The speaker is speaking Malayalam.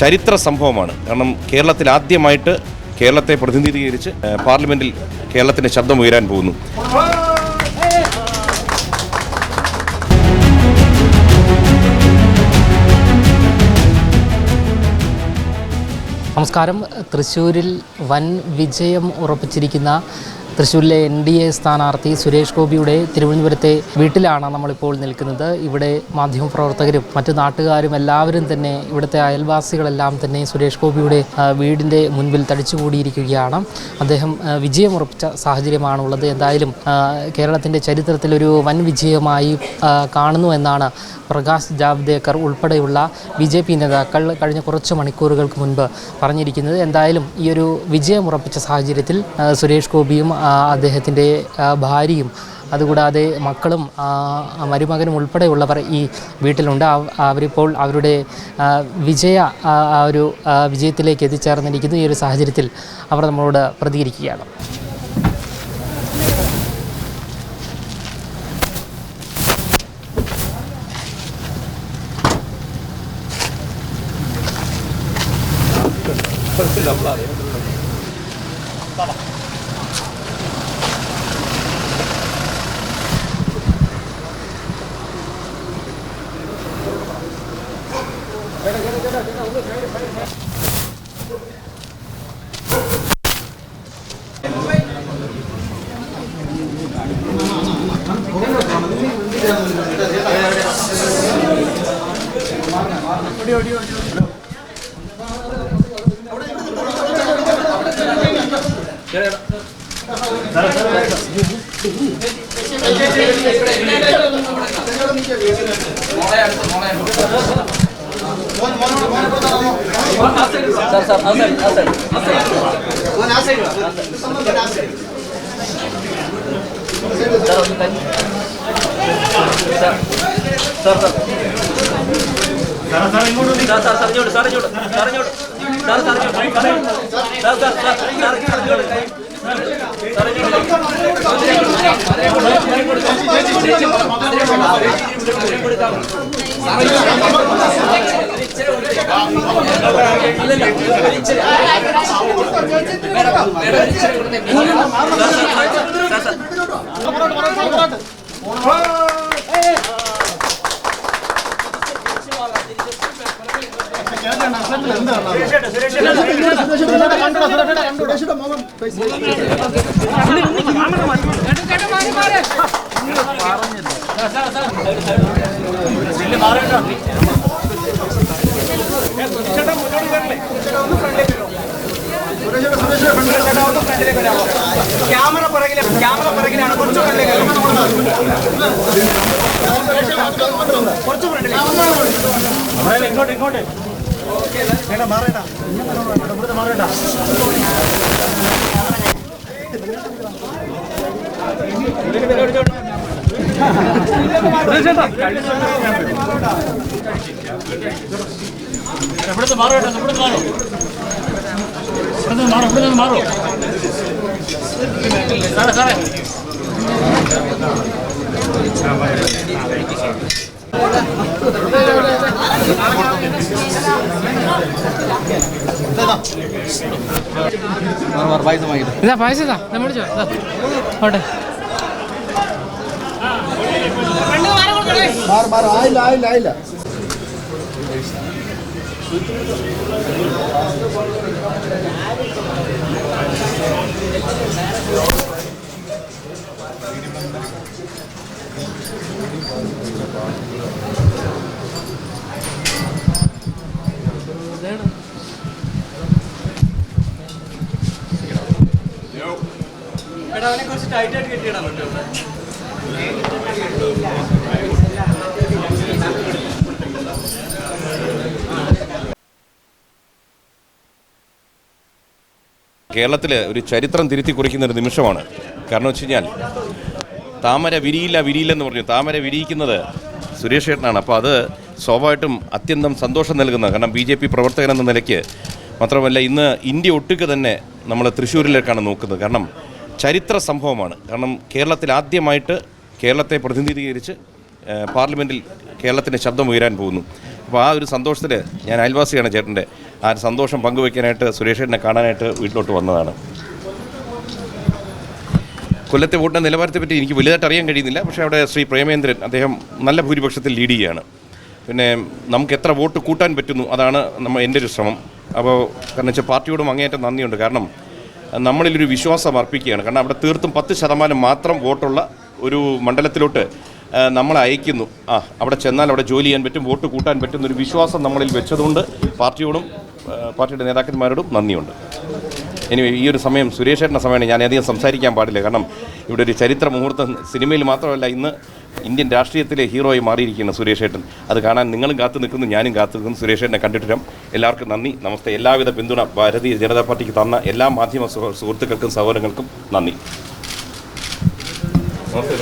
ചരിത്ര സംഭവമാണ്. കാരണം കേരളത്തിൽ ആദ്യമായിട്ട് കേരളത്തെ പ്രതിനിധീകരിച്ച് പാർലമെൻറ്റിൽ കേരളത്തിൻ്റെ ശബ്ദം ഉയരാൻ പോകുന്നു. നമസ്കാരം. തൃശ്ശൂരിൽ വൻ വിജയം ഉറപ്പിച്ചിരിക്കുന്ന തൃശ്ശൂരിലെ NDA സ്ഥാനാർത്ഥി സുരേഷ് ഗോപിയുടെ തിരുവനന്തപുരത്തെ വീട്ടിലാണ് നമ്മളിപ്പോൾ നിൽക്കുന്നത്. ഇവിടെ മാധ്യമപ്രവർത്തകരും മറ്റു നാട്ടുകാരും എല്ലാവരും തന്നെ, ഇവിടുത്തെ അയൽവാസികളെല്ലാം തന്നെ സുരേഷ് ഗോപിയുടെ വീടിൻ്റെ മുൻപിൽ തടിച്ചുകൂടിയിരിക്കുകയാണ്. അദ്ദേഹം വിജയമുറപ്പിച്ച സാഹചര്യമാണുള്ളത്. എന്തായാലും കേരളത്തിൻ്റെ ചരിത്രത്തിലൊരു വൻ വിജയമായി കാണുന്നു എന്നാണ് പ്രകാശ് ജാവ്ദേക്കർ ഉൾപ്പെടെയുള്ള BJP നേതാക്കൾ കഴിഞ്ഞ കുറച്ച് മണിക്കൂറുകൾക്ക് മുൻപ് പറഞ്ഞിരിക്കുന്നത്. എന്തായാലും ഈ ഒരു വിജയമുറപ്പിച്ച സാഹചര്യത്തിൽ സുരേഷ് ഗോപിയും അദ്ദേഹത്തിൻ്റെ ഭാര്യയും അതുകൂടാതെ മക്കളും മരുമകനും ഉൾപ്പെടെയുള്ളവർ ഈ വീട്ടിലുണ്ട്. അവരിപ്പോൾ അവരുടെ വിജയത്തിലേക്ക് എത്തിച്ചേർന്നിരിക്കുന്നു. ഈ ഒരു സാഹചര്യത്തിൽ അവർ നമ്മളോട് പ്രതികരിക്കുകയാണ്. ഇതാ പായസം ഇതാ നമ്മൾ ഓട്ടെ ആയില്ല അവനെ കുറച്ച് ടൈറ്റായിട്ട് കെട്ടിയിടാൻ പറ്റുമോ? കേരളത്തിൽ ഒരു ചരിത്രം തിരുത്തി കുറിക്കുന്ന ഒരു നിമിഷമാണ്. കാരണം വെച്ച് കഴിഞ്ഞാൽ താമര വിരിയില്ലെന്ന് പറഞ്ഞു. താമര വിരിയിക്കുന്നത് സുരേഷ് ചേട്ടനാണ്. അപ്പോൾ അത് സ്വാഭാവികമായിട്ടും അത്യന്തം സന്തോഷം നൽകുന്ന, കാരണം BJP പ്രവർത്തകനെന്ന നിലയ്ക്ക് മാത്രമല്ല ഇന്ന് ഇന്ത്യ ഒട്ടുക്ക് തന്നെ നമ്മൾ തൃശ്ശൂരിലേക്കാണ് നോക്കുന്നത്. കാരണം ചരിത്ര സംഭവമാണ്. കാരണം കേരളത്തിൽ ആദ്യമായിട്ട് കേരളത്തെ പ്രതിനിധീകരിച്ച് പാർലമെൻറ്റിൽ കേരളത്തിൻ്റെ ശബ്ദം ഉയരാൻ പോകുന്നു. അപ്പോൾ ആ ഒരു സന്തോഷത്തിൽ ഞാൻ അയൽവാസിയാണ് ചേട്ടൻ്റെ. ആ സന്തോഷം പങ്കുവയ്ക്കാനായിട്ട് സുരേഷേട്ടനെ കാണാനായിട്ട് വീട്ടിലോട്ട് വന്നതാണ്. കൊല്ലത്തെ വോട്ടിൻ്റെ നിലവാരത്തെപ്പറ്റി എനിക്ക് വലുതായിട്ട് അറിയാൻ കഴിയുന്നില്ല. പക്ഷേ അവിടെ ശ്രീ പ്രേമേന്ദ്രൻ അദ്ദേഹം നല്ല ഭൂരിപക്ഷത്തിൽ ലീഡ് ചെയ്യുകയാണ്. പിന്നെ നമുക്ക് എത്ര വോട്ട് കൂട്ടാൻ പറ്റുന്നു അതാണ് എൻ്റെ ഒരു ശ്രമം. അപ്പോൾ കാരണം വെച്ചാൽ പാർട്ടിയോടും അങ്ങേയറ്റം നന്ദിയുണ്ട്. കാരണം നമ്മളിലൊരു വിശ്വാസം അർപ്പിക്കുകയാണ്. കാരണം അവിടെ തീർത്തും 10% മാത്രം വോട്ടുള്ള ഒരു മണ്ഡലത്തിലോട്ട് നമ്മളെ അയക്കുന്നു. അവിടെ ചെന്നാൽ അവിടെ ജോലി ചെയ്യാൻ പറ്റും, വോട്ട് കൂട്ടാൻ പറ്റുന്നൊരു വിശ്വാസം നമ്മളിൽ വെച്ചതുകൊണ്ട് പാർട്ടിയോടും പാർട്ടിയുടെ നേതാക്കന്മാരോടും നന്ദിയുണ്ട്. ഇനി ഈ ഒരു സമയം സുരേഷേട്ടൻ്റെ സമയമാണ്. ഞാൻ അധികം സംസാരിക്കാൻ പാടില്ല. കാരണം ഇവിടെ ഒരു ചരിത്ര മുഹൂർത്തം സിനിമയിൽ മാത്രമല്ല ഇന്ന് ഇന്ത്യൻ രാഷ്ട്രീയത്തിലെ ഹീറോയി മാറിയിരിക്കുന്നു സുരേഷേട്ടൻ. അത് കാണാൻ നിങ്ങളും കാത്തു നിൽക്കുന്നു, ഞാനും കാത്തു നിൽക്കുന്നു. സുരേഷേട്ടനെ കണ്ടിട്ടും എല്ലാവർക്കും നന്ദി, നമസ്തേ. എല്ലാവിധ പിന്തുണ ഭാരതീയ ജനതാ പാർട്ടിക്ക് തന്ന എല്ലാ മാധ്യമ സുഹൃത്തുക്കൾക്കും സഹോദരങ്ങൾക്കും നന്ദി. നമസ്തേ.